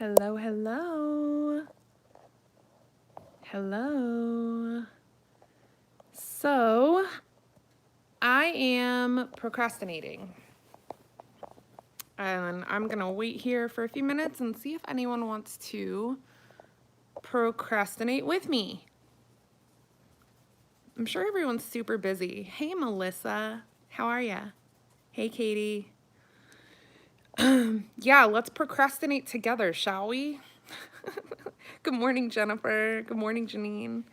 Hello, hello. Hello. So, I am procrastinating. And I'm going to wait here for a few minutes and see if anyone wants to procrastinate with me. I'm sure everyone's super busy. Hey, Melissa. How are ya? Hey, Katie. Yeah, let's procrastinate together, shall we? Good morning, Jennifer. Good morning, Janine.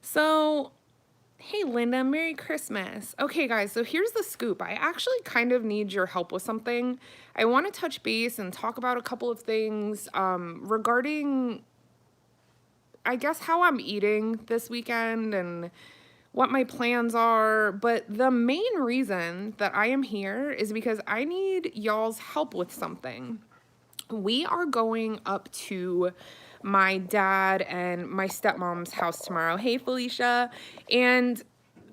So, hey, Linda, Merry Christmas. Okay, guys, so here's the scoop. I actually kind of need your help with something. I want to touch base and talk about a couple of things regarding, I guess, how I'm eating this weekend and what my plans are. But the main reason that I am here is because I need y'all's help with something. We are going up to my dad and my stepmom's house tomorrow. Hey, Felicia. And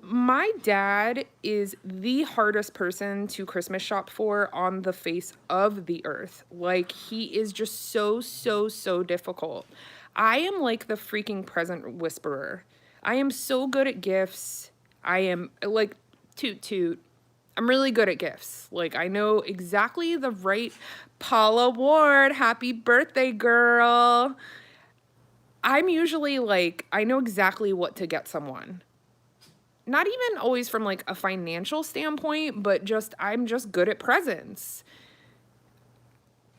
my dad is the hardest person to Christmas shop for on the face of the earth. Like, he is just so difficult. I am like the freaking present whisperer. I am so good at gifts. I am like, toot toot. I'm really good at gifts. Like, I know exactly the right Paula Ward, happy birthday, girl. I'm usually like, I know exactly what to get someone. Not even always from like a financial standpoint, but just, I'm just good at presents.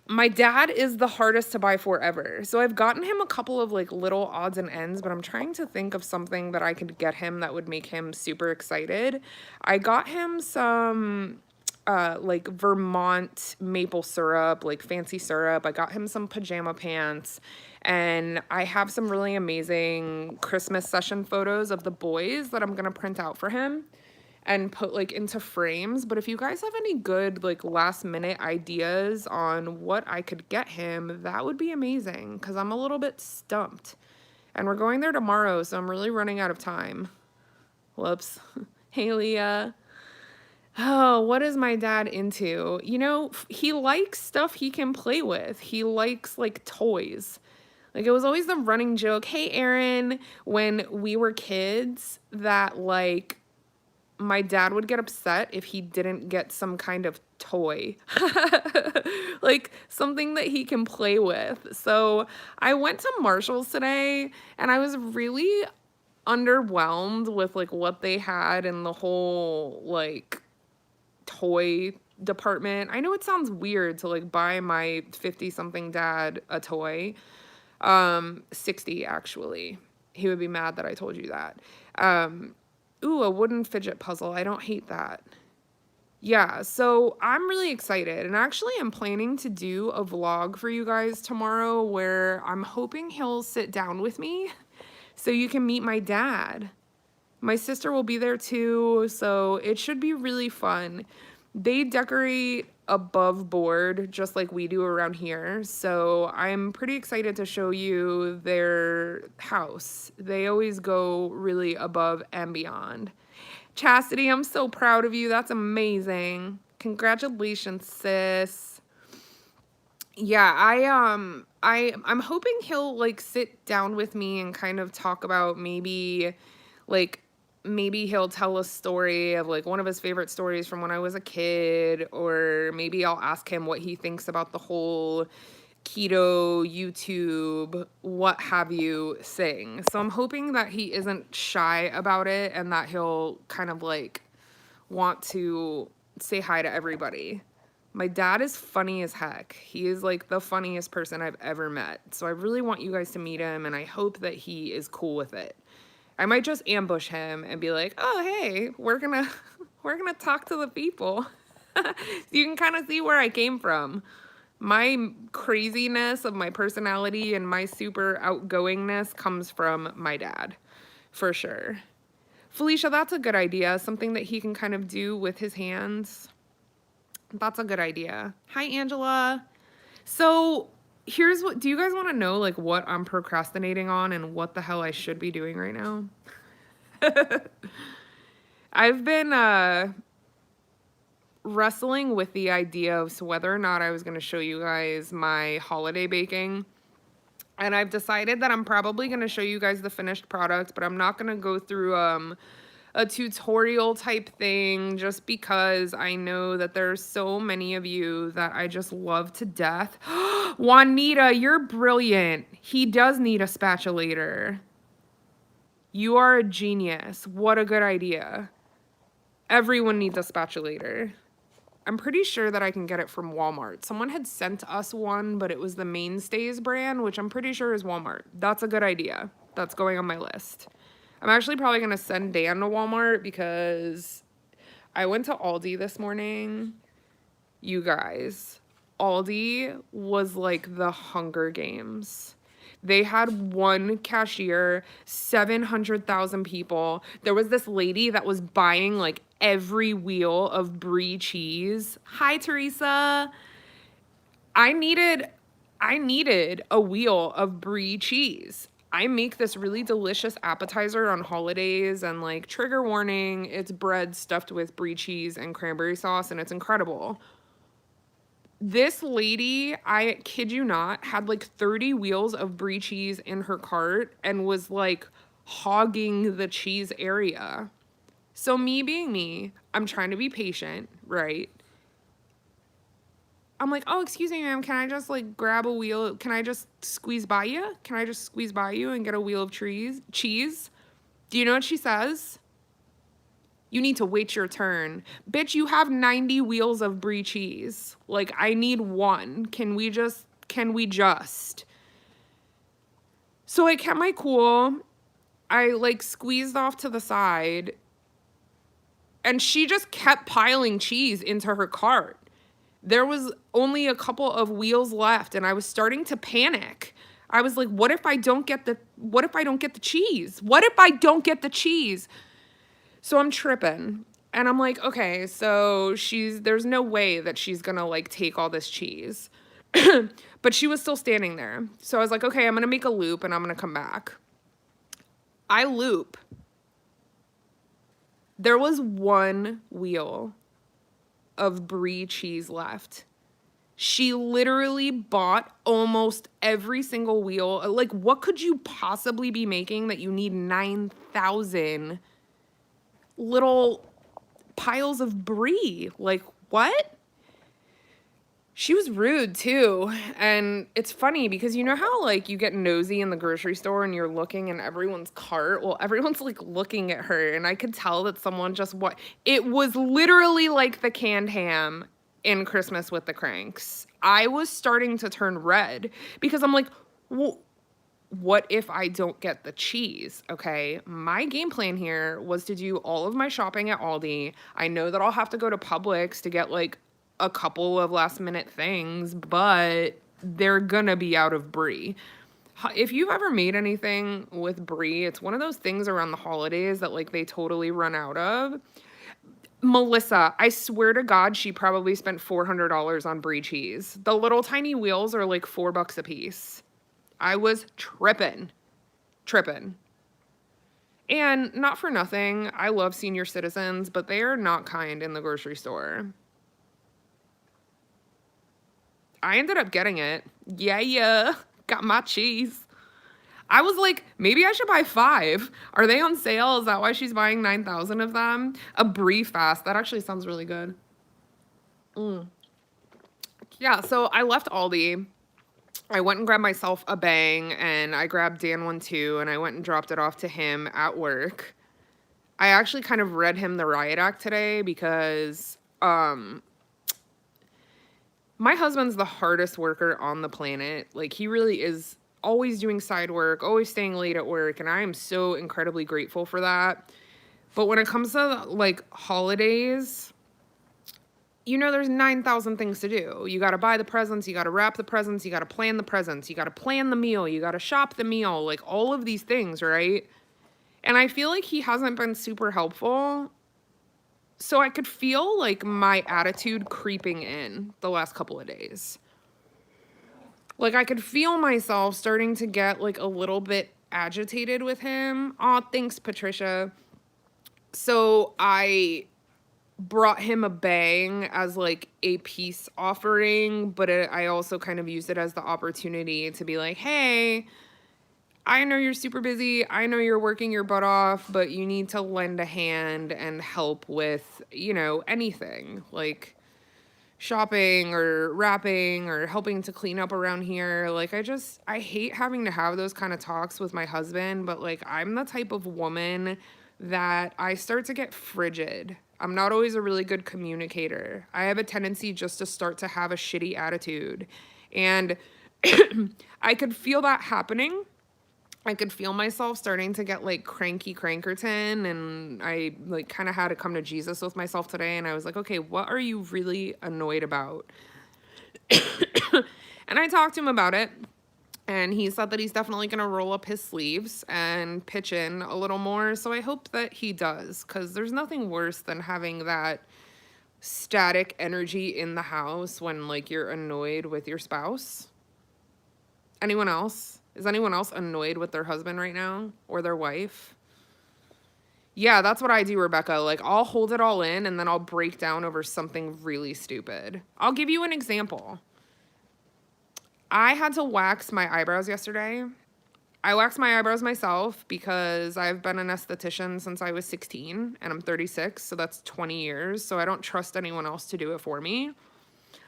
My dad is the hardest to buy for ever. So I've gotten him a couple of like little odds and ends, but I'm trying to think of something that I could get him that would make him super excited. I got him some like Vermont maple syrup, like fancy syrup. I got him some pajama pants, and I have some really amazing Christmas session photos of the boys that I'm gonna print out for him and put like into frames. But if you guys have any good like last minute ideas on what I could get him, that would be amazing, because I'm a little bit stumped. And we're going there tomorrow, so I'm really running out of time. Whoops. Hey, Leah. Oh, what is my dad into? You know, he likes stuff he can play with. He likes like toys. Like, it was always the running joke, hey, Aaron, when we were kids, that like my dad would get upset if he didn't get some kind of toy, like something that he can play with. So I went to Marshall's today and I was really underwhelmed with like what they had in the whole like toy department. I know it sounds weird to like buy my 50 something dad a toy. 60 actually. He would be mad that I told you that. Ooh, a wooden fidget puzzle. I don't hate that. Yeah, so I'm really excited. And actually, I'm planning to do a vlog for you guys tomorrow where I'm hoping he'll sit down with me so you can meet my dad. My sister will be there too, so it should be really fun. They decorate above board just like we do around here, so I'm pretty excited to show you their house. They always go really above and beyond. Chastity, I'm so proud of you. That's amazing. Congratulations, sis. Yeah, I'm hoping he'll like sit down with me and kind of talk about like maybe he'll tell a story of like one of his favorite stories from when I was a kid, or maybe I'll ask him what he thinks about the whole keto, YouTube, what have you thing. So I'm hoping that he isn't shy about it and that he'll kind of like want to say hi to everybody. My dad is funny as heck. He is like the funniest person I've ever met. So I really want you guys to meet him, and I hope that he is cool with it. I might just ambush him and be like, "Oh, hey, we're gonna we're gonna talk to the people." So you can kind of see where I came from. My craziness of my personality and my super outgoingness comes from my dad, for sure. Felicia, that's a good idea. Something that he can kind of do with his hands. That's a good idea. Hi, Angela. So here's what, do you guys want to know like what I'm procrastinating on and what the hell I should be doing right now? I've been wrestling with the idea of whether or not I was going to show you guys my holiday baking. And I've decided that I'm probably going to show you guys the finished product, but I'm not going to go through a tutorial type thing just because I know that there's so many of you that I just love to death. Juanita, you're brilliant. He does need a spatulator. You are a genius. What a good idea. Everyone needs a spatulator. I'm pretty sure that I can get it from Walmart. Someone had sent us one, but it was the Mainstays brand, which I'm pretty sure is Walmart. That's a good idea. That's going on my list. I'm actually probably going to send Dan to Walmart because I went to Aldi this morning. You guys, Aldi was like the Hunger Games. They had one cashier, 700,000 people. There was this lady that was buying like every wheel of brie cheese. Hi, Teresa. I needed a wheel of brie cheese. I make this really delicious appetizer on holidays, and like, trigger warning, it's bread stuffed with brie cheese and cranberry sauce, and it's incredible. This lady, I kid you not, had like 30 wheels of brie cheese in her cart and was like hogging the cheese area. So me being me, I'm trying to be patient, right? I'm like, oh, excuse me, ma'am, can I just like grab a wheel? Can I just squeeze by you? Can I just squeeze by you and get a wheel of cheese? Do you know what she says? You need to wait your turn. Bitch, you have 90 wheels of brie cheese. Like, I need one. Can we just? So I kept my cool. I like squeezed off to the side, and she just kept piling cheese into her cart. There was only a couple of wheels left, and I was starting to panic. I was like, what if I don't get the cheese? What if I don't get the cheese? So I'm tripping, and I'm like, okay, so there's no way that she's gonna like take all this cheese. But she was still standing there. So I was like, okay, I'm gonna make a loop and I'm gonna come back. I loop. There was one wheel of brie cheese left. She literally bought almost every single wheel. Like, what could you possibly be making that you need 9,000 little piles of brie? Like, what? She was rude too. And it's funny because you know how like you get nosy in the grocery store and you're looking in everyone's cart? Well, everyone's like looking at her, and I could tell that someone just it was literally like the canned ham in Christmas with the Cranks. I was starting to turn red because I'm like, well, what if I don't get the cheese? Okay, my game plan here was to do all of my shopping at Aldi. I know that I'll have to go to Publix to get like a couple of last minute things, but they're gonna be out of brie. If you've ever made anything with brie, it's one of those things around the holidays that like they totally run out of. Melissa, I swear to God, she probably spent $400 on brie cheese. The little tiny wheels are like $4 a piece. I was tripping. And not for nothing, I love senior citizens, but they are not kind in the grocery store. I ended up getting it. Yeah, got my cheese. I was like, maybe I should buy 5. Are they on sale? Is that why she's buying 9,000 of them? A brie fast. That actually sounds really good. Yeah, so I left Aldi. I went and grabbed myself a Bang, and I grabbed Dan one too, and I went and dropped it off to him at work. I actually kind of read him the riot act today because my husband's the hardest worker on the planet. Like, he really is always doing side work, always staying late at work, and I am so incredibly grateful for that. But when it comes to, like, holidays, you know, there's 9,000 things to do. You got to buy the presents, you got to wrap the presents, you got to plan the presents, you got to plan the meal, you got to shop the meal, like, all of these things, right? And I feel like he hasn't been super helpful. So I could feel like my attitude creeping in the last couple of days. Like, I could feel myself starting to get like a little bit agitated with him. Aw, thanks, Patricia. So I brought him a bang as like a peace offering, but I also kind of used it as the opportunity to be like, hey, I know you're super busy. I know you're working your butt off, but you need to lend a hand and help with, anything like shopping or wrapping or helping to clean up around here. Like, I hate having to have those kind of talks with my husband, but like, I'm the type of woman that I start to get frigid. I'm not always a really good communicator. I have a tendency just to start to have a shitty attitude. And I could feel that happening. I could feel myself starting to get like cranky crankerton, and I like kind of had to come to Jesus with myself today, and I was like, okay, what are you really annoyed about? And I talked to him about it, and he said that he's definitely going to roll up his sleeves and pitch in a little more, so I hope that he does, because there's nothing worse than having that static energy in the house when like you're annoyed with your spouse. Anyone else? Is anyone else annoyed with their husband right now or their wife? Yeah, that's what I do, Rebecca. Like, I'll hold it all in and then I'll break down over something really stupid. I'll give you an example. I had to wax my eyebrows yesterday. I waxed my eyebrows myself because I've been an esthetician since I was 16 and I'm 36, so that's 20 years. So I don't trust anyone else to do it for me.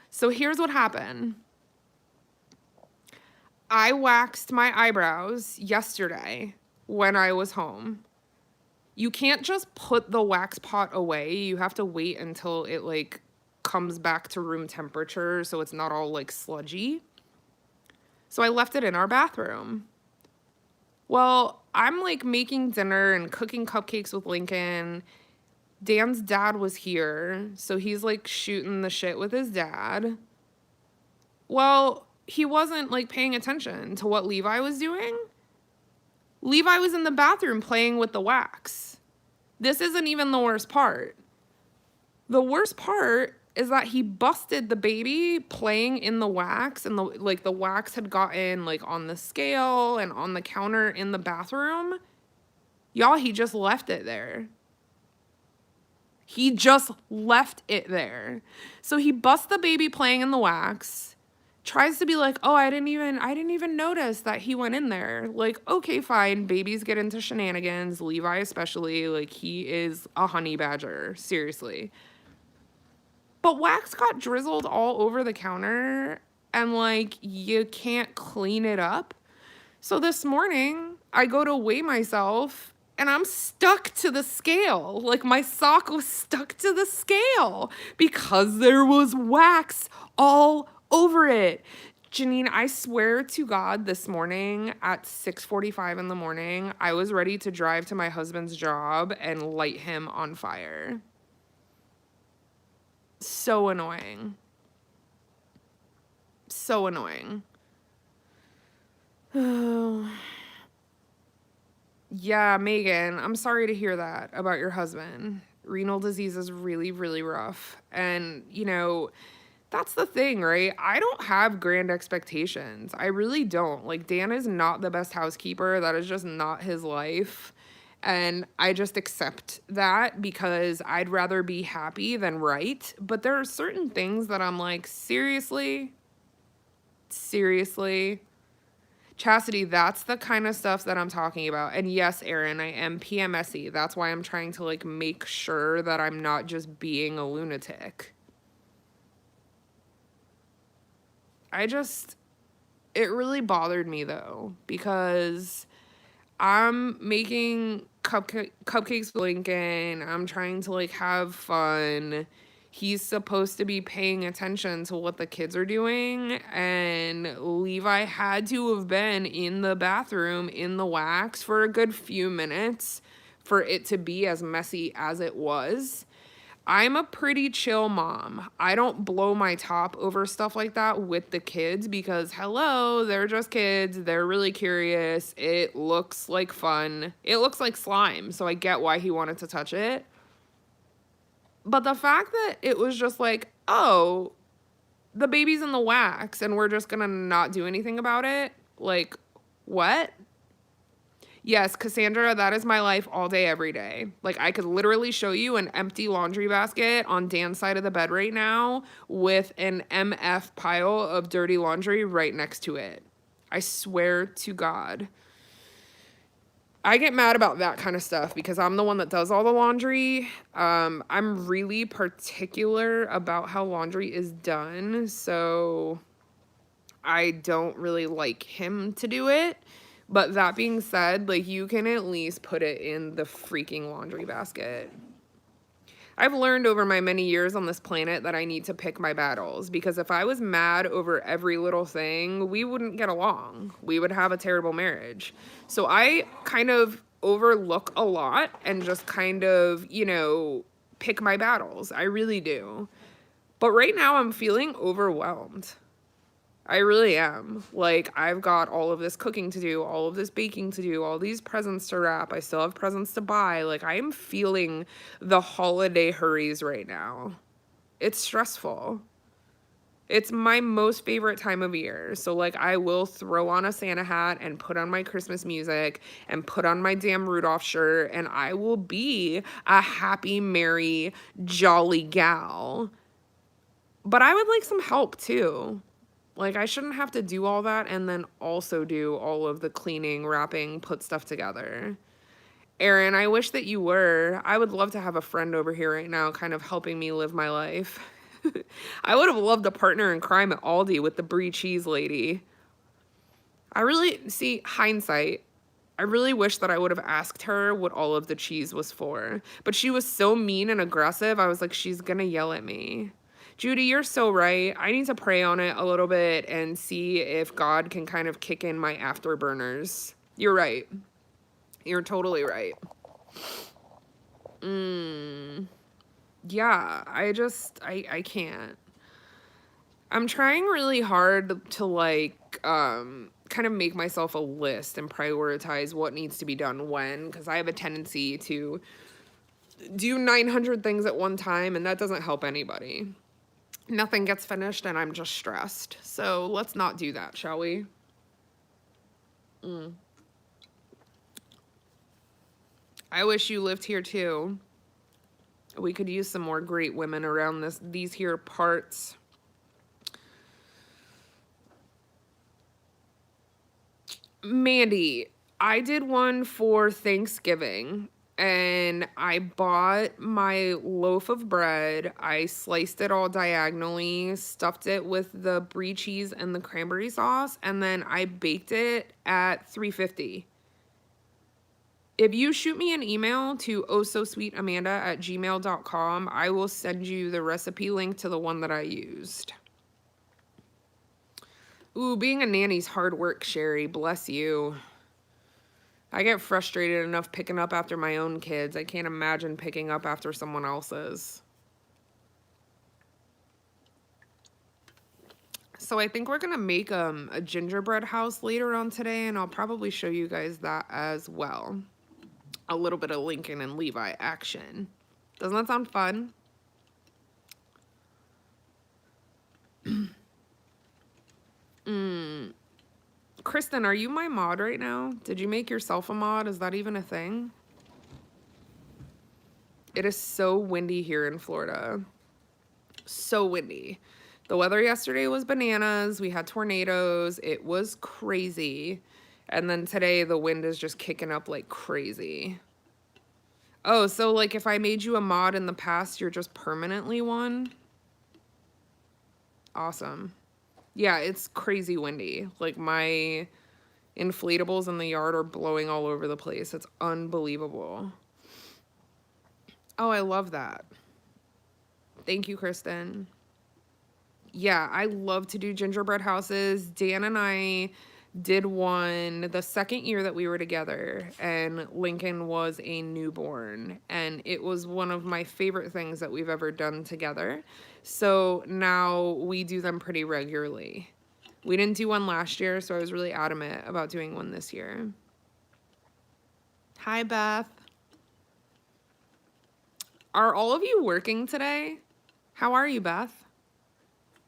So here's what happened. I waxed my eyebrows yesterday when I was home. You can't just put the wax pot away. You have to wait until it like comes back to room temperature so it's not all like sludgy. So I left it in our bathroom. Well, I'm like making dinner and cooking cupcakes with Lincoln. Dan's dad was here, so he's like shooting the shit with his dad. Well, he wasn't like paying attention to what Levi was doing. Levi was in the bathroom playing with the wax. This isn't even the worst part. The worst part is that he busted the baby playing in the wax, and the wax had gotten like on the scale and on the counter in the bathroom. Y'all, he just left it there. He just left it there. So he busts the baby playing in the wax. Tries to be like, oh, I didn't even notice that he went in there. Like, okay, fine. Babies get into shenanigans. Levi especially. Like, he is a honey badger. Seriously. But wax got drizzled all over the counter. And, like, you can't clean it up. So this morning, I go to weigh myself. And I'm stuck to the scale. Like, my sock was stuck to the scale. Because there was wax all over it. Janine, I swear to God, this morning at 6:45 in the morning, I was ready to drive to my husband's job and light him on fire. So annoying. So annoying. Oh. Yeah, Megan, I'm sorry to hear that about your husband. Renal disease is really, really rough. And, that's the thing, right? I don't have grand expectations. I really don't. Like, Dan is not the best housekeeper. That is just not his life. And I just accept that because I'd rather be happy than right. But there are certain things that I'm like, seriously? Seriously? Chastity, that's the kind of stuff that I'm talking about. And yes, Erin, I am PMSy. That's why I'm trying to like make sure that I'm not just being a lunatic. It really bothered me though, because I'm making cupcakes with Lincoln. I'm trying to like have fun. He's supposed to be paying attention to what the kids are doing. And Levi had to have been in the bathroom in the wax for a good few minutes for it to be as messy as it was. I'm a pretty chill mom. I don't blow my top over stuff like that with the kids because, hello, they're just kids. They're really curious. It looks like fun. It looks like slime, so I get why he wanted to touch it. But the fact that it was just like, oh, the baby's in the wax and we're just gonna not do anything about it? Like, what? Yes, Cassandra, that is my life all day, every day. Like, I could literally show you an empty laundry basket on Dan's side of the bed right now with an MF pile of dirty laundry right next to it. I swear to God. I get mad about that kind of stuff because I'm the one that does all the laundry. I'm really particular about how laundry is done, so I don't really like him to do it. But that being said, like, you can at least put it in the freaking laundry basket. I've learned over my many years on this planet that I need to pick my battles, because if I was mad over every little thing, we wouldn't get along. We would have a terrible marriage. So I kind of overlook a lot and just kind of, pick my battles. I really do. But right now I'm feeling overwhelmed. I really am. Like, I've got all of this cooking to do, all of this baking to do, all these presents to wrap. I still have presents to buy. Like, I am feeling the holiday hurries right now. It's stressful. It's my most favorite time of year. So, like, I will throw on a Santa hat and put on my Christmas music and put on my damn Rudolph shirt, and I will be a happy, merry, jolly gal. But I would like some help too. Like, I shouldn't have to do all that and then also do all of the cleaning, wrapping, put stuff together. Erin, I wish that you were. I would love to have a friend over here right now kind of helping me live my life. I would have loved a partner in crime at Aldi with the brie cheese lady. I really, see, hindsight, I really wish that I would have asked her what all of the cheese was for. But she was so mean and aggressive, I was like, she's gonna yell at me. Judy, you're so right. I need to pray on it a little bit and see if God can kind of kick in my afterburners. You're right. You're totally right. Yeah, I can't. I'm trying really hard to, like, kind of make myself a list and prioritize what needs to be done when, because I have a tendency to do 900 things at one time, and that doesn't help anybody. Nothing gets finished and I'm just stressed. So let's not do that, shall we? I wish you lived here too. We could use some more great women around these here parts. Mandy, I did one for Thanksgiving. And I bought my loaf of bread. I sliced it all diagonally, stuffed it with the brie cheese and the cranberry sauce, and then I baked it at 350. If you shoot me an email to ohsosweetamanda@gmail.com, I will send you the recipe link to the one that I used. Ooh, being a nanny's hard work, Sherry. Bless you. I get frustrated enough picking up after my own kids. I can't imagine picking up after someone else's. So I think we're going to make a gingerbread house later on today, and I'll probably show you guys that as well. A little bit of Lincoln and Levi action. Doesn't that sound fun? Kristen, are you my mod right now? Did you make yourself a mod? Is that even a thing? It is so windy here in Florida. So windy. The weather yesterday was bananas. We had tornadoes. It was crazy. And then today the wind is just kicking up like crazy. Oh, so like if I made you a mod in the past, you're just permanently one? Awesome. Yeah, it's crazy windy. Like, my inflatables in the yard are blowing all over the place. It's unbelievable. Oh, I love that. Thank you, Kristen. Yeah, I love to do gingerbread houses. Dan and I did one the second year that we were together, and Lincoln was a newborn, and it was one of my favorite things that we've ever done together. So now we do them pretty regularly. We didn't do one last year, so I was really adamant about doing one this year. Hi, Beth. Are all of you working today? How are you, Beth?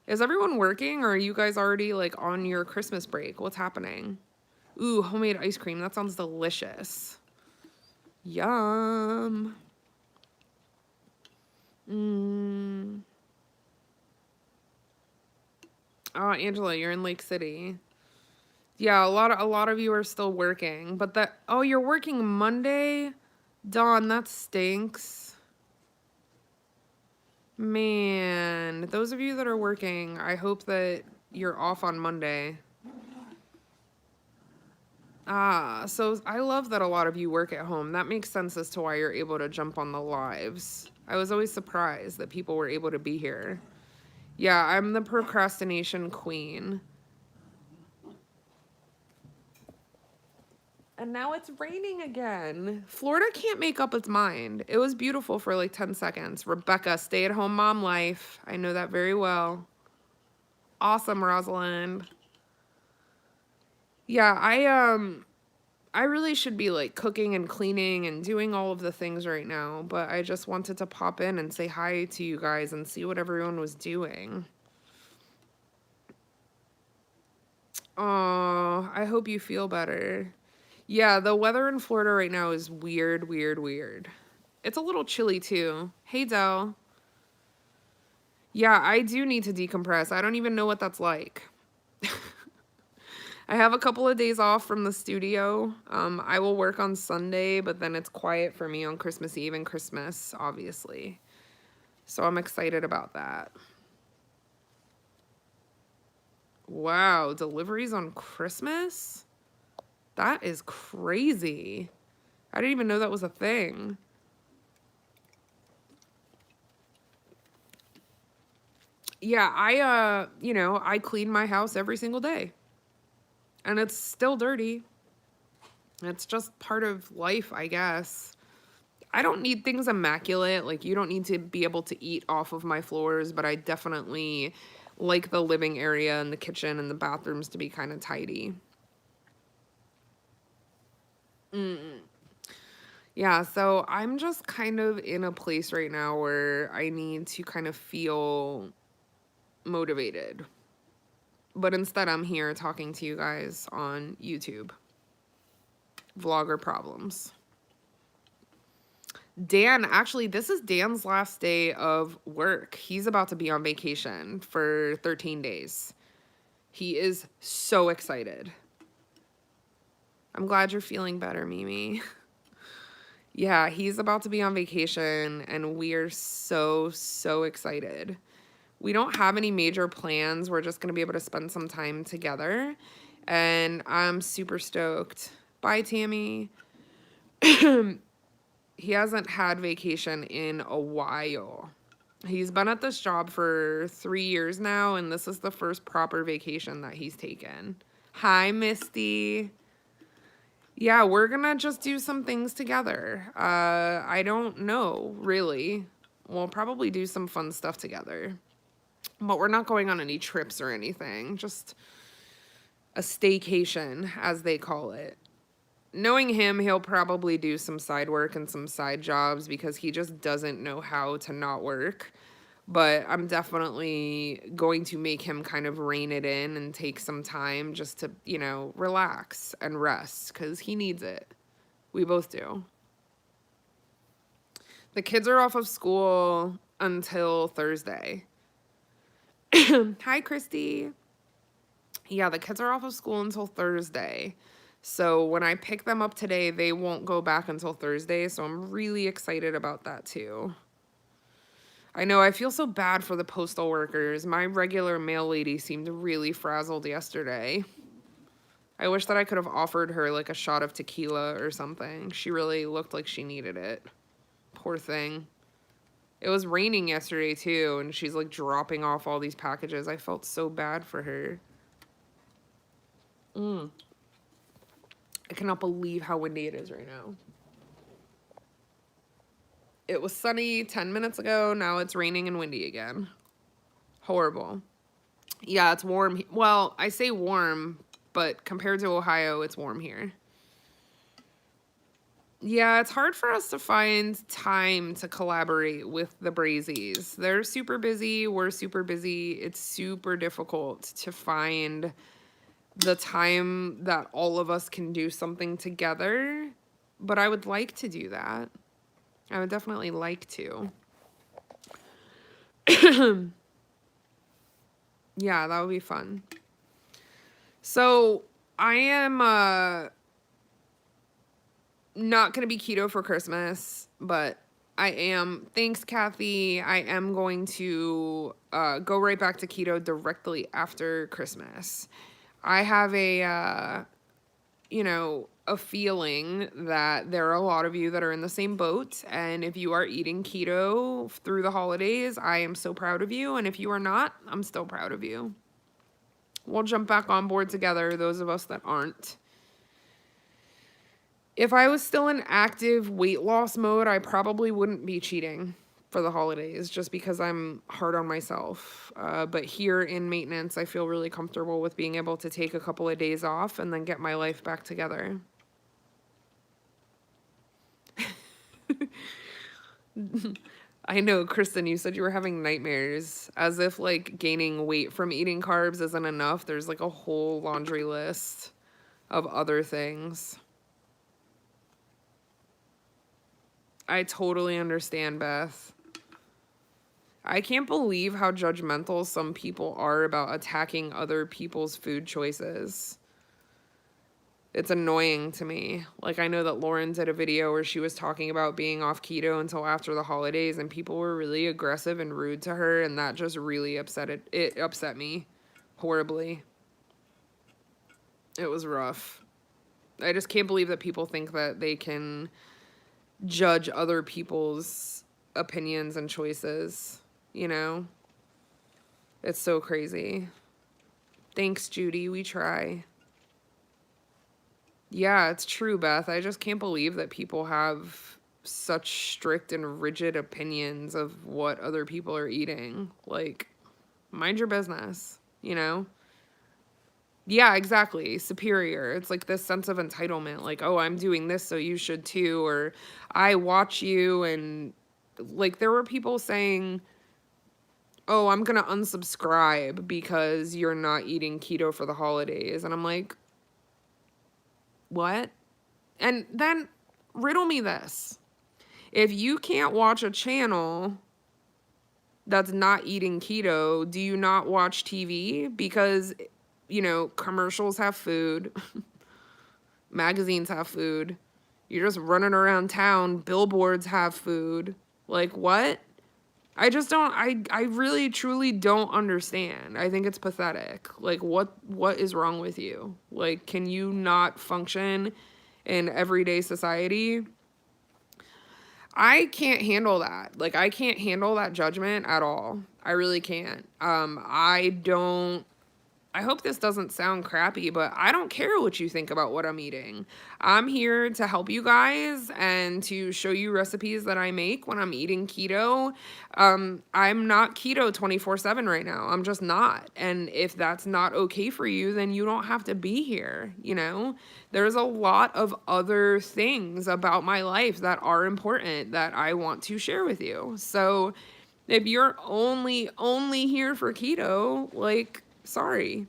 Is everyone working, or are you guys already like on your Christmas break? What's happening? Ooh, homemade ice cream. That sounds delicious. Yum. Oh, Angela, you're in Lake City. Yeah, a lot of you are still working, but oh, you're working Monday? Dawn, that stinks. Man, those of you that are working, I hope that you're off on Monday. Ah, so I love that a lot of you work at home. That makes sense as to why you're able to jump on the lives. I was always surprised that people were able to be here. Yeah, I'm the procrastination queen. And now it's raining again. Florida can't make up its mind. It was beautiful for like 10 seconds. Rebecca, stay-at-home mom life. I know that very well. Awesome, Rosalind. Yeah, I really should be like cooking and cleaning and doing all of the things right now, but I just wanted to pop in and say hi to you guys and see what everyone was doing. Oh, I hope you feel better. Yeah, the weather in Florida right now is weird, weird, weird. It's a little chilly too. Hey, Del. Yeah, I do need to decompress. I don't even know what that's like. I have a couple of days off from the studio. I will work on Sunday, but then it's quiet for me on Christmas Eve and Christmas, obviously. So I'm excited about that. Wow, deliveries on Christmas? That is crazy. I didn't even know that was a thing. Yeah, I clean my house every single day. And it's still dirty. It's just part of life, I guess. I don't need things immaculate. Like, you don't need to be able to eat off of my floors, but I definitely like the living area and the kitchen and the bathrooms to be kind of tidy. Yeah, so I'm just kind of in a place right now where I need to kind of feel motivated. But instead, I'm here talking to you guys on YouTube. Vlogger problems. Dan, actually, this is Dan's last day of work. He's about to be on vacation for 13 days. He is so excited. I'm glad you're feeling better, Mimi. Yeah, he's about to be on vacation, and we are so, so excited. We don't have any major plans. We're just going to be able to spend some time together, and I'm super stoked. Bye, Tammy. He hasn't had vacation in a while. He's been at this job for 3 years now, and this is the first proper vacation that he's taken. Hi, Misty. Yeah, we're gonna just do some things together. I don't know, really. We'll probably do some fun stuff together. But we're not going on any trips or anything. Just a staycation, as they call it. Knowing him, he'll probably do some side work and some side jobs because he just doesn't know how to not work. But I'm definitely going to make him kind of rein it in and take some time just to, relax and rest because he needs it. We both do. The kids are off of school until Thursday. Hi, Christy. Yeah, the kids are off of school until Thursday. So when I pick them up today, they won't go back until Thursday. So I'm really excited about that too. I know, I feel so bad for the postal workers. My regular mail lady seemed really frazzled yesterday. I wish that I could have offered her like a shot of tequila or something. She really looked like she needed it. Poor thing. It was raining yesterday too, and she's like dropping off all these packages. I felt so bad for her. I cannot believe how windy it is right now. It was sunny 10 minutes ago. Now it's raining and windy again. Horrible. Yeah, it's warm. Well, I say warm, but compared to Ohio, it's warm here. Yeah, it's hard for us to find time to collaborate with the Brazies. They're super busy. We're super busy. It's super difficult to find the time that all of us can do something together, but I would like to do that. I would definitely like to. Yeah, that would be fun. So I am not going to be keto for Christmas, but I am. Thanks, Kathy. I am going to go right back to keto directly after Christmas. I have a feeling that there are a lot of you that are in the same boat. And if you are eating keto through the holidays, I am so proud of you. And if you are not, I'm still proud of you. We'll jump back on board together, those of us that aren't. If I was still in active weight loss mode, I probably wouldn't be cheating for the holidays just because I'm hard on myself. But here in maintenance, I feel really comfortable with being able to take a couple of days off and then get my life back together. I know, Kristen, you said you were having nightmares, as if like gaining weight from eating carbs isn't enough. There's like a whole laundry list of other things. I totally understand, Beth. I can't believe how judgmental some people are about attacking other people's food choices. It's annoying to me. Like, I know that Lauren did a video where she was talking about being off keto until after the holidays, and people were really aggressive and rude to her, and that just really it upset me horribly. It was rough. I just can't believe that people think that they can judge other people's opinions and choices, you know? It's so crazy. Thanks, Judy. We try. Yeah, it's true, Beth. I just can't believe that people have such strict and rigid opinions of what other people are eating. Like, mind your business, you know? Yeah, exactly. Superior. It's like this sense of entitlement. Like, oh, I'm doing this, so you should too. Or I watch you. And like, there were people saying, oh, I'm going to unsubscribe because you're not eating keto for the holidays. And I'm like, what? And then riddle me this. If you can't watch a channel that's not eating keto, do you not watch TV? Because, commercials have food, magazines have food. You're just running around town, billboards have food. Like, what? I just don't, I really truly don't understand. I think it's pathetic. Like, what is wrong with you? Like, can you not function in everyday society? I can't handle that. Like, I can't handle that judgment at all. I really can't. I hope this doesn't sound crappy, but I don't care what you think about what I'm eating. I'm here to help you guys and to show you recipes that I make when I'm eating keto. I'm not keto 24/7 right now. I'm just not. And if that's not okay for you, then you don't have to be here, There's a lot of other things about my life that are important that I want to share with you. So if you're only here for keto, like, sorry,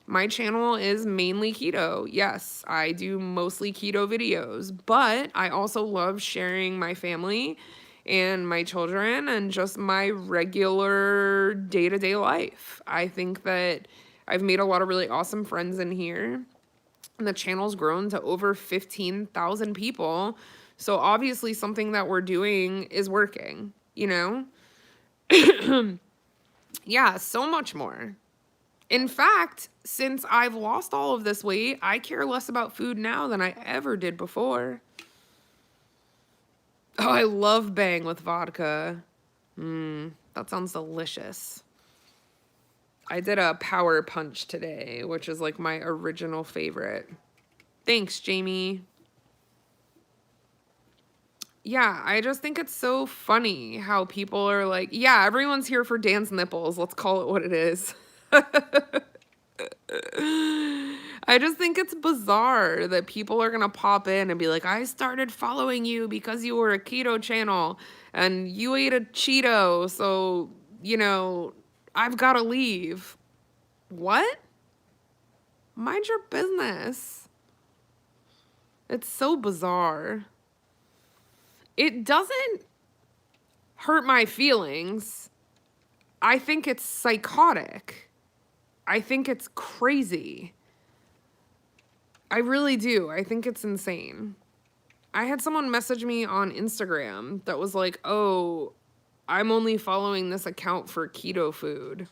my channel is mainly keto. Yes, I do mostly keto videos, but I also love sharing my family and my children and just my regular day-to-day life. I think that I've made a lot of really awesome friends in here, and the channel's grown to over 15,000 people. So obviously something that we're doing is working, Yeah, so much more. In fact, since I've lost all of this weight, I care less about food now than I ever did before. Oh, I love Bang with vodka. That sounds delicious. I did a Power Punch today, which is like my original favorite. Thanks, Jamie. Yeah, I just think it's so funny how people are like, yeah, everyone's here for Dan's nipples. Let's call it what it is. I just think it's bizarre that people are going to pop in and be like, I started following you because you were a keto channel and you ate a Cheeto. So, I've got to leave. What? Mind your business. It's so bizarre. It doesn't hurt my feelings. I think it's psychotic. I think it's crazy. I really do. I think it's insane. I had someone message me on Instagram that was like, oh, I'm only following this account for keto food.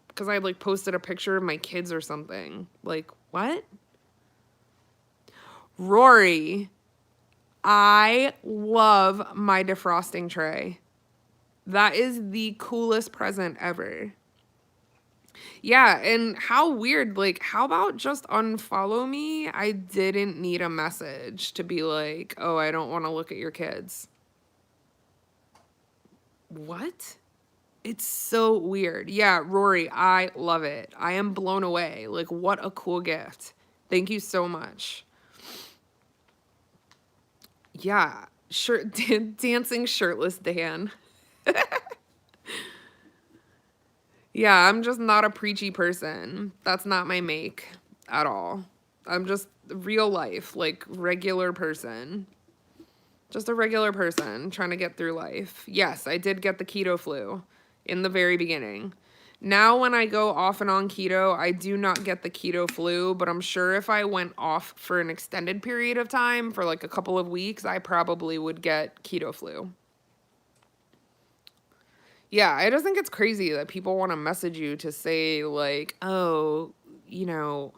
Because I like posted a picture of my kids or something. Like, what? Rory, I love my defrosting tray. That is the coolest present ever. Yeah, and how weird, like, how about just unfollow me? I didn't need a message to be like, oh, I don't want to look at your kids. What? It's so weird. Yeah, Rory, I love it. I am blown away. Like, what a cool gift. Thank you so much. Yeah, dancing shirtless Dan. Yeah, I'm just not a preachy person. That's not my make at all. I'm just real life, like regular person. Just a regular person trying to get through life. Yes, I did get the keto flu in the very beginning. Now when I go off and on keto, I do not get the keto flu, but I'm sure if I went off for an extended period of time, for like a couple of weeks, I probably would get keto flu. Yeah, I just think it's crazy that people want to message you to say like, oh, you know,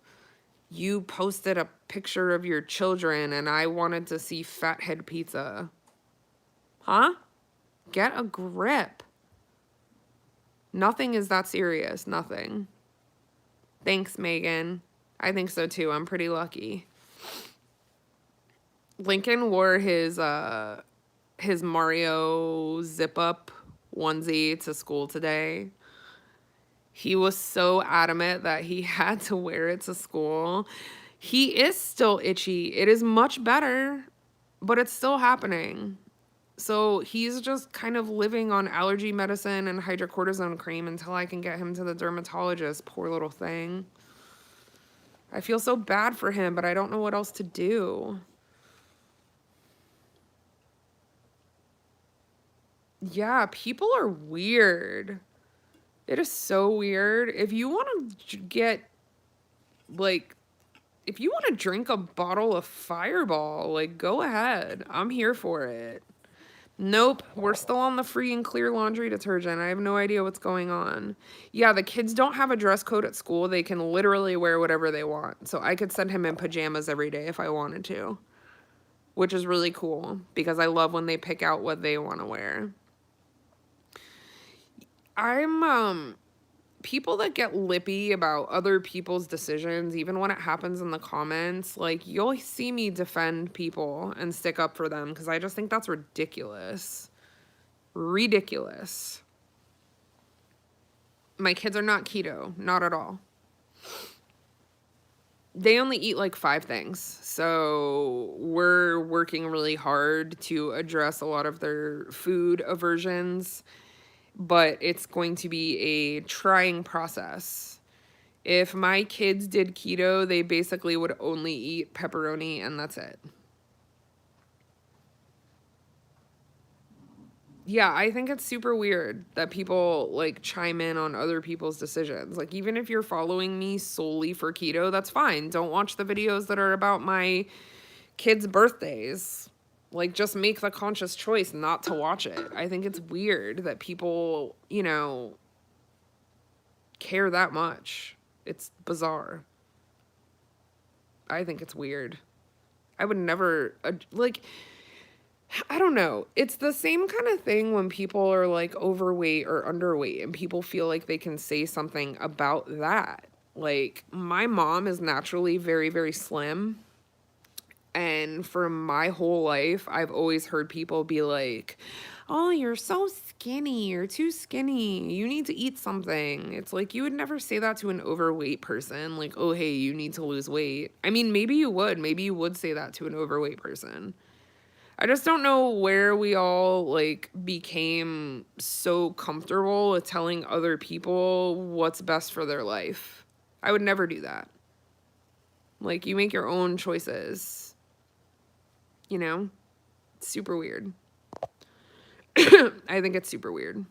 you posted a picture of your children and I wanted to see Fathead Pizza. Huh? Get a grip. Nothing is that serious. Nothing. Thanks, Megan. I think so too. I'm pretty lucky. Lincoln wore his Mario zip-up onesie to school today. He was so adamant that he had to wear it to school. He is still itchy. It is much better, but it's still happening. So he's just kind of living on allergy medicine and hydrocortisone cream until I can get him to the dermatologist. Poor little thing. I feel so bad for him, but I don't know what else to do. Yeah, people are weird. It is so weird. If you want to get, like, if you want to drink a bottle of Fireball, like, go ahead. I'm here for it. Nope, we're still on the free and clear laundry detergent. I have no idea what's going on. Yeah, the kids don't have a dress code at school. They can literally wear whatever they want. So I could send him in pajamas every day if I wanted to, which is really cool because I love when they pick out what they want to wear. People that get lippy about other people's decisions, even when it happens in the comments, like, you'll see me defend people and stick up for them because I just think that's ridiculous. Ridiculous. My kids are not keto, not at all. They only eat like 5 things, so we're working really hard to address a lot of their food aversions, but it's going to be a trying process. If my kids did keto, they basically would only eat pepperoni and that's it. Yeah, I think it's super weird that people like chime in on other people's decisions. Like, even if you're following me solely for keto, that's fine. Don't watch the videos that are about my kids' birthdays. Like, just make the conscious choice not to watch it. I think it's weird that people, care that much. It's bizarre. I think it's weird. I would never, I don't know. It's the same kind of thing when people are like overweight or underweight and people feel like they can say something about that. Like, my mom is naturally very, very slim. And for my whole life, I've always heard people be like, oh, you're so skinny. You're too skinny. You need to eat something. It's like, you would never say that to an overweight person. Like, oh, hey, you need to lose weight. I mean, maybe you would. Maybe you would say that to an overweight person. I just don't know where we all like became so comfortable with telling other people what's best for their life. I would never do that. Like, you make your own choices, you know? It's super weird. I think it's super weird.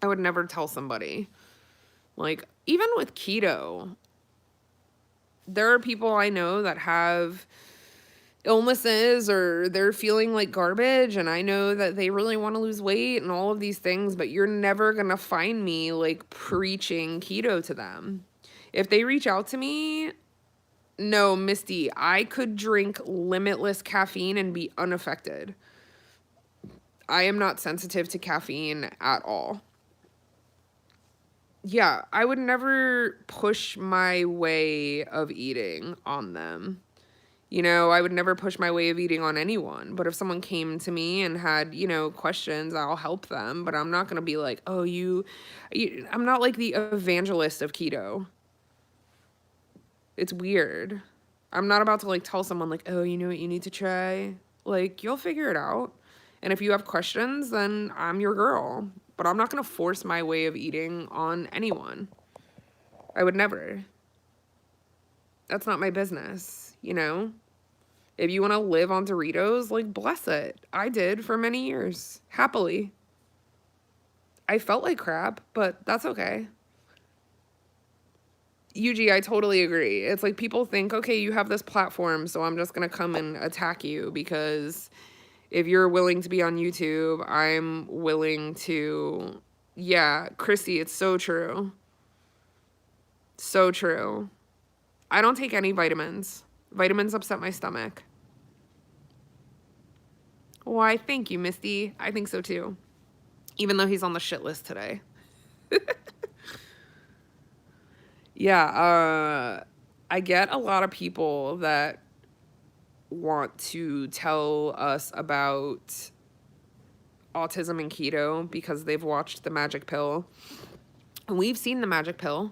I would never tell somebody. Like, even with keto, there are people I know that have illnesses or they're feeling like garbage, and I know that they really want to lose weight and all of these things, but you're never going to find me like preaching keto to them. If they reach out to me, no, Misty, I could drink limitless caffeine and be unaffected. I am not sensitive to caffeine at all. Yeah, I would never push my way of eating on them. You know, I would never push my way of eating on anyone. But if someone came to me and had, you know, questions, I'll help them. But I'm not going to be like, oh, I'm not like the evangelist of keto. It's weird. I'm not about to like tell someone like, oh, you know what you need to try? Like, you'll figure it out. And if you have questions, then I'm your girl. But I'm not going to force my way of eating on anyone. I would never. That's not my business, you know? If you want to live on Doritos, like, bless it. I did for many years. Happily. I felt like crap, but that's okay. Yuji, I totally agree. It's like people think, okay, you have this platform, so I'm just going to come and attack you because if you're willing to be on YouTube, I'm willing to... Yeah, Chrissy, it's so true. So true. I don't take any vitamins. Vitamins upset my stomach. Why, thank you, Misty. I think so too. Even though he's on the shit list today. Yeah, I get a lot of people that want to tell us about autism and keto because they've watched The Magic Pill. And we've seen The Magic Pill.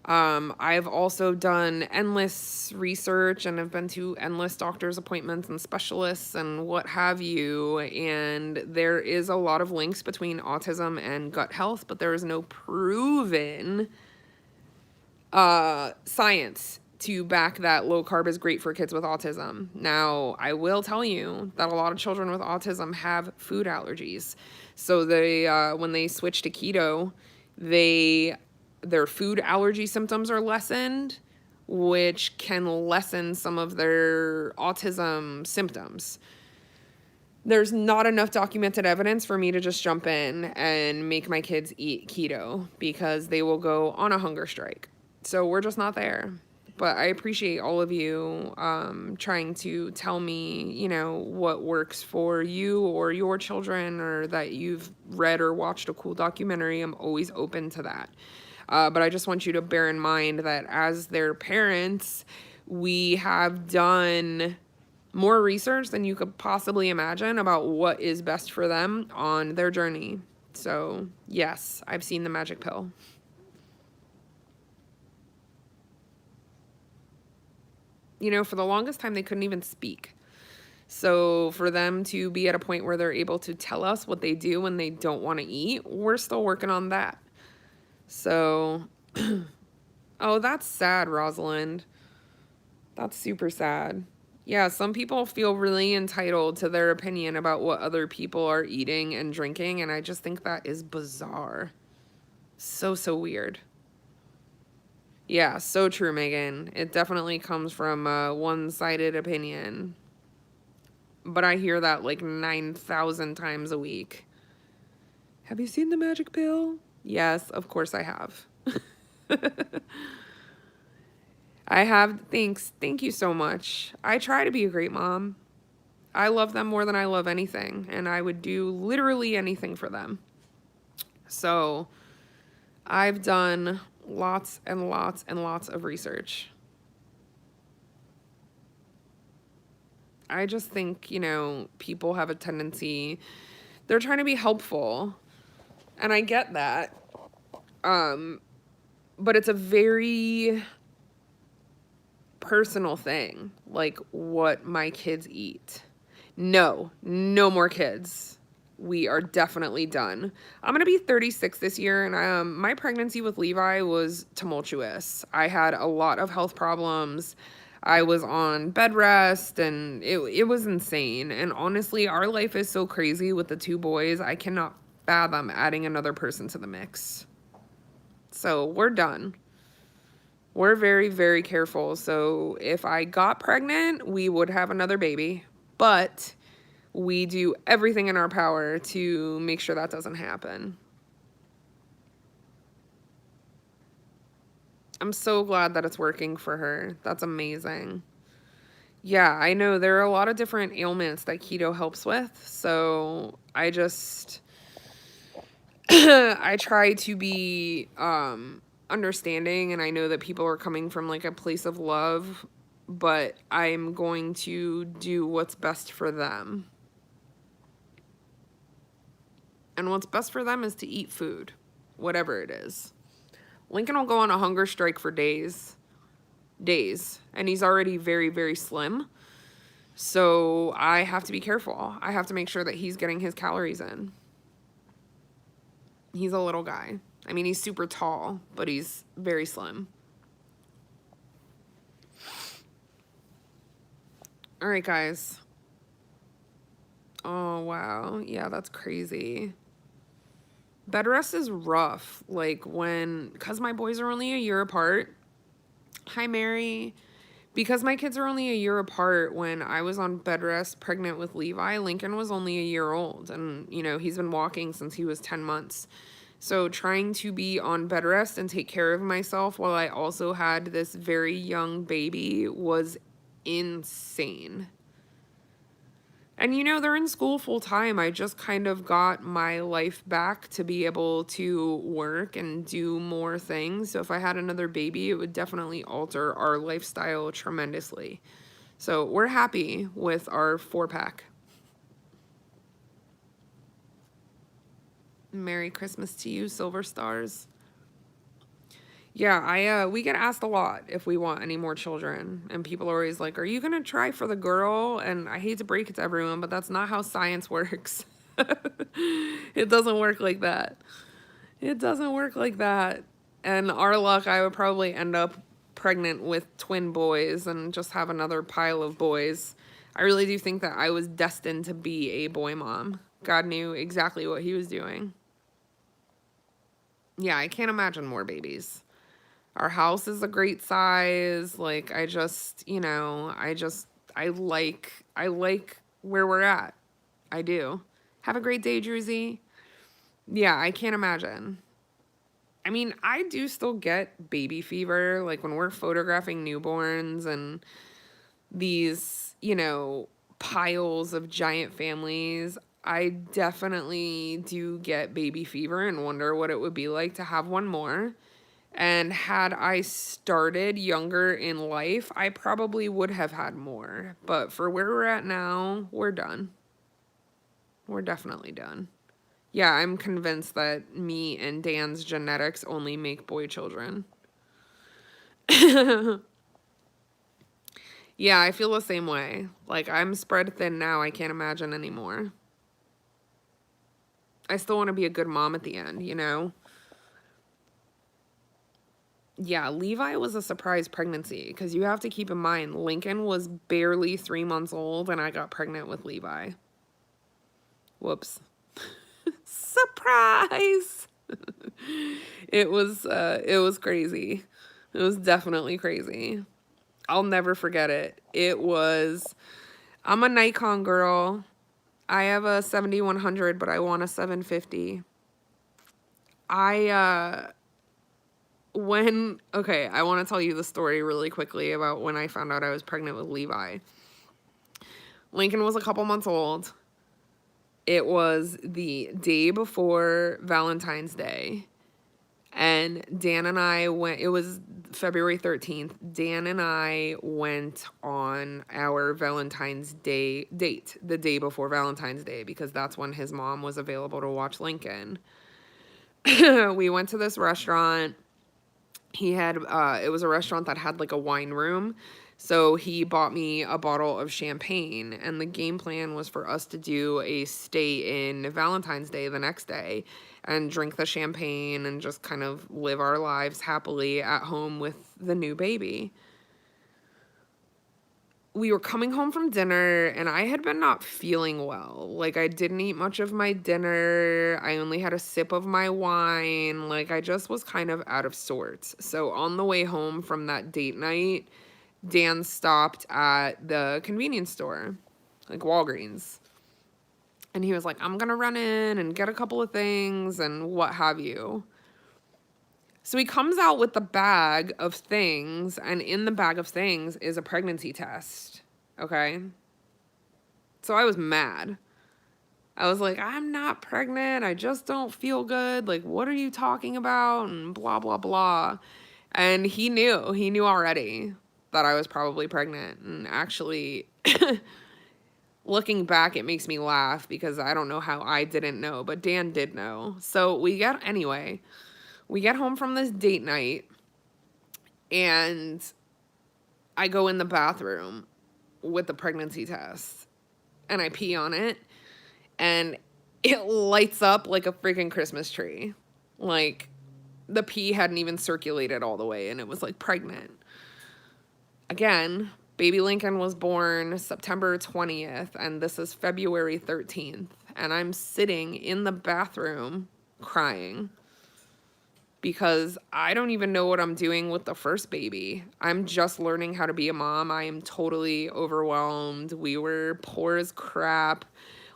I've also done endless research and have been to endless doctor's appointments and specialists and what have you. And there is a lot of links between autism and gut health, but there is no proven science to back that low carb is great for kids with autism. Now, I will tell you that a lot of children with autism have food allergies. So they, when they switch to keto, their food allergy symptoms are lessened, which can lessen some of their autism symptoms. There's not enough documented evidence for me to just jump in and make my kids eat keto because they will go on a hunger strike. So we're just not there. But I appreciate all of you trying to tell me, you know, what works for you or your children, or that you've read or watched a cool documentary. I'm always open to that. But I just want you to bear in mind that as their parents, we have done more research than you could possibly imagine about what is best for them on their journey. So, yes, I've seen The Magic Pill. You know, for the longest time, they couldn't even speak. So for them to be at a point where they're able to tell us what they do when they don't want to eat, we're still working on that. So, oh, that's sad, Rosalind. That's super sad. Yeah, some people feel really entitled to their opinion about what other people are eating and drinking, and I just think that is bizarre. So weird. Yeah, so true, Megan. It definitely comes from a one-sided opinion. But I hear that like 9,000 times a week. Have you seen The Magic Pill? Yes, of course I have. I have. Thanks. Thank you so much. I try to be a great mom. I love them more than I love anything, and I would do literally anything for them. So I've done lots and lots and lots of research. I just think, you know, people have a tendency, they're trying to be helpful, and I get that. But it's a very personal thing, like what my kids eat. No more kids. we are definitely done. I'm going to be 36 this year, and my pregnancy with Levi was tumultuous. I had a lot of health problems. I was on bed rest, and it was insane. And honestly, our life is so crazy with the two boys. I cannot fathom adding another person to the mix. So we're done. We're very, very careful. So if I got pregnant, we would have another baby. But we do everything in our power to make sure that doesn't happen. I'm so glad that it's working for her. That's amazing. Yeah, I know there are a lot of different ailments that keto helps with. So I just, I try to be understanding, and I know that people are coming from like a place of love, but I'm going to do what's best for them. And what's best for them is to eat food, whatever it is. Lincoln will go on a hunger strike for days, and he's already very, very slim. So I have to be careful. I have to make sure that he's getting his calories in. He's a little guy. I mean, he's super tall, but he's very slim. All right, guys. Oh, wow. Yeah, that's crazy. Bed rest is rough. Like because my boys are only a year apart. Hi, Mary. Because my kids are only a year apart, when I was on bed rest pregnant with Levi, Lincoln was only a year old. And, he's been walking since he was 10 months. So trying to be on bed rest and take care of myself while I also had this very young baby was insane. And they're in school full time. I just kind of got my life back to be able to work and do more things. So if I had another baby, it would definitely alter our lifestyle tremendously. So we're happy with our 4-pack. Merry Christmas to you, Silver Stars. Yeah, we get asked a lot if we want any more children, and people are always like, are you gonna try for the girl? And I hate to break it to everyone, but that's not how science works. It doesn't work like that. It doesn't work like that. And our luck, I would probably end up pregnant with twin boys and just have another pile of boys. I really do think that I was destined to be a boy mom. God knew exactly what he was doing. Yeah, I can't imagine more babies. Our house is a great size. Like, I like where we're at. I do. Have a great day, Druzy. Yeah, I can't imagine. I mean, I do still get baby fever, like when we're photographing newborns and these, piles of giant families. I definitely do get baby fever and wonder what it would be like to have one more. And had I started younger in life, I probably would have had more. But for where we're at now, we're done. We're definitely done. Yeah, I'm convinced that me and Dan's genetics only make boy children. Yeah, I feel the same way. Like, I'm spread thin now. I can't imagine anymore. I still want to be a good mom at the end, Yeah, Levi was a surprise pregnancy because you have to keep in mind, Lincoln was barely 3 months old and I got pregnant with Levi. Whoops. Surprise! It was crazy. It was definitely crazy. I'll never forget it. I'm a Nikon girl. I have a 7100, but I want a 750. I want to tell you the story really quickly about when I found out I was pregnant with Levi. Lincoln was a couple months old. It was the day before Valentine's Day. And Dan and I it was February 13th. Dan and I went on our Valentine's Day date the day before Valentine's Day because that's when his mom was available to watch Lincoln. We went to this restaurant. It was a restaurant that had like a wine room. So he bought me a bottle of champagne, and the game plan was for us to do a stay in Valentine's Day the next day and drink the champagne and just kind of live our lives happily at home with the new baby. We were coming home from dinner, and I had been not feeling well. Like, I didn't eat much of my dinner. I only had a sip of my wine. Like, I just was kind of out of sorts. So on the way home from that date night, Dan stopped at the convenience store, like Walgreens. And he was like, I'm going to run in and get a couple of things and what have you. So he comes out with the bag of things, and in the bag of things is a pregnancy test. Okay? So I was mad. I was like, I'm not pregnant. I just don't feel good. Like, what are you talking about? And blah, blah, blah. And he knew already that I was probably pregnant. And actually, looking back, it makes me laugh because I don't know how I didn't know, but Dan did know. So we get home from this date night, and I go in the bathroom with the pregnancy test, and I pee on it, and it lights up like a freaking Christmas tree. Like, the pee hadn't even circulated all the way, and it was like pregnant. Again, baby Lincoln was born September 20th, and this is February 13th, and I'm sitting in the bathroom crying because I don't even know what I'm doing with the first baby. I'm just learning how to be a mom. I am totally overwhelmed. We were poor as crap.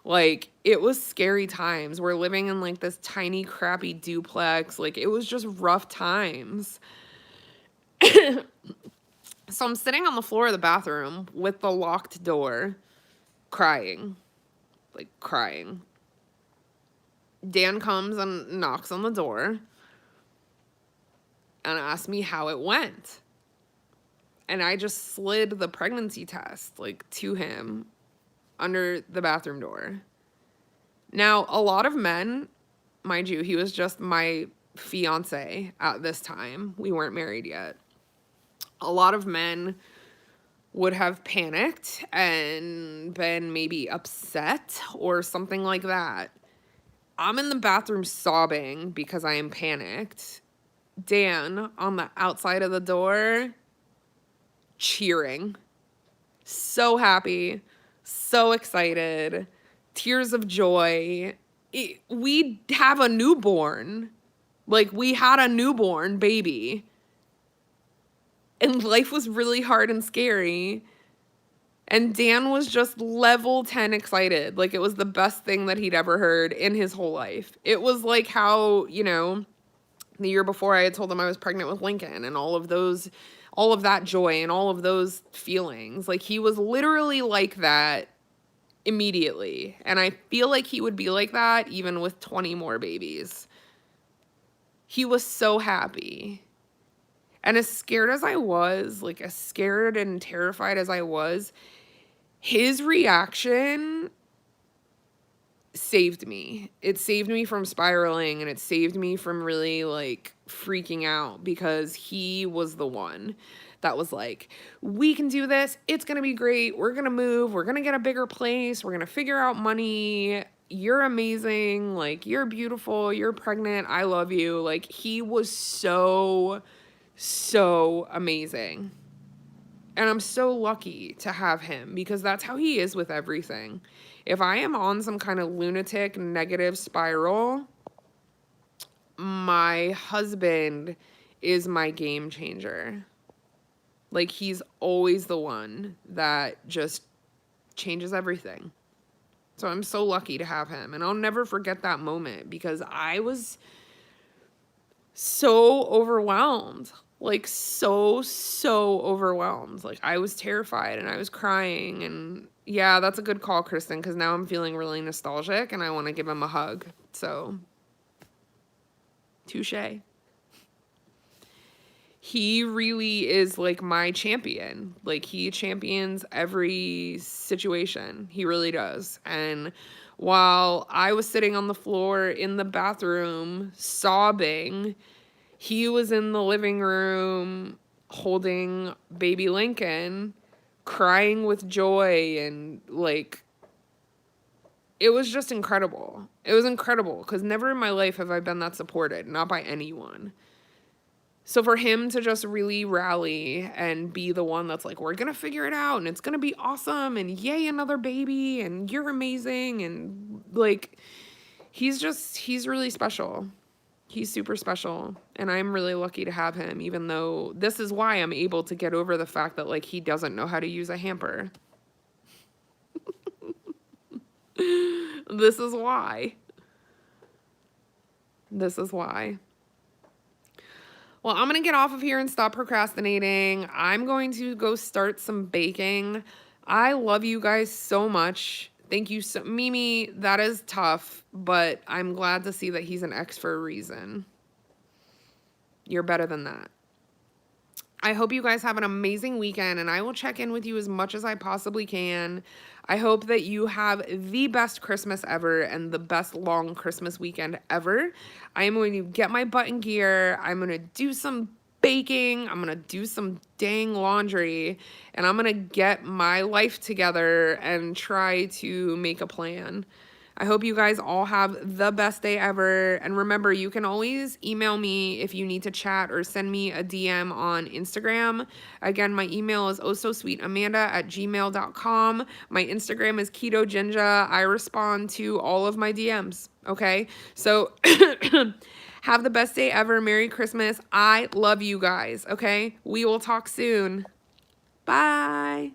Like, it was scary times. We're living in like this tiny, crappy duplex. Like, it was just rough times. So I'm sitting on the floor of the bathroom with the locked door, crying. Like, crying. Dan comes and knocks on the door and asked me how it went. And I just slid the pregnancy test, like, to him under the bathroom door. Now, a lot of men, mind you, he was just my fiance at this time. We weren't married yet. A lot of men would have panicked and been maybe upset or something like that. I'm in the bathroom sobbing because I am panicked. Dan on the outside of the door cheering. So happy, so excited, tears of joy. We have a newborn. Like, we had a newborn baby. And life was really hard and scary. And Dan was just level 10 excited. Like, it was the best thing that he'd ever heard in his whole life. It was like how, the year before I had told him I was pregnant with Lincoln and all of that joy and all of those feelings. Like, he was literally like that immediately. And I feel like he would be like that even with 20 more babies. He was so happy. And as scared as I was, like, as scared and terrified as I was, his reaction saved me. It saved me from spiraling, and it saved me from really, like, freaking out, because he was the one that was like, we can do this. It's going to be great. We're going to move. We're going to get a bigger place. We're going to figure out money. You're amazing. Like, you're beautiful. You're pregnant. I love you. Like, he was so amazing. And I'm so lucky to have him, because that's how he is with everything. If I am on some kind of lunatic negative spiral, my husband is my game changer. Like, he's always the one that just changes everything. So I'm so lucky to have him. And I'll never forget that moment, because I was so overwhelmed. Like, so overwhelmed. Like, I was terrified and I was crying. And yeah, that's a good call, Kristen, because now I'm feeling really nostalgic and I want to give him a hug. So, touche. He really is like my champion. Like, he champions every situation. He really does. And while I was sitting on the floor in the bathroom sobbing, he was in the living room holding baby Lincoln, crying with joy, and like, it was just incredible. It was incredible because never in my life have I been that supported, not by anyone. So for him to just really rally and be the one that's like, we're going to figure it out and it's going to be awesome and yay, another baby and you're amazing. And like, he's really special. He's super special. And I'm really lucky to have him, even though this is why I'm able to get over the fact that like he doesn't know how to use a hamper. This is why. This is why. Well, I'm going to get off of here and stop procrastinating. I'm going to go start some baking. I love you guys so much. Thank you so Mimi, that is tough, but I'm glad to see that he's an ex for a reason. You're better than that. I hope you guys have an amazing weekend, and I will check in with you as much as I possibly can. I hope that you have the best Christmas ever and the best long Christmas weekend ever. I am going to get my butt in gear. I'm going to do some baking. I'm going to do some dang laundry, and I'm going to get my life together and try to make a plan. I hope you guys all have the best day ever. And remember, you can always email me if you need to chat or send me a DM on Instagram. Again, my email is ohsosweetamanda@gmail.com. My Instagram is Keto Ginger. I respond to all of my DMs. Okay? So have the best day ever. Merry Christmas. I love you guys. Okay? We will talk soon. Bye.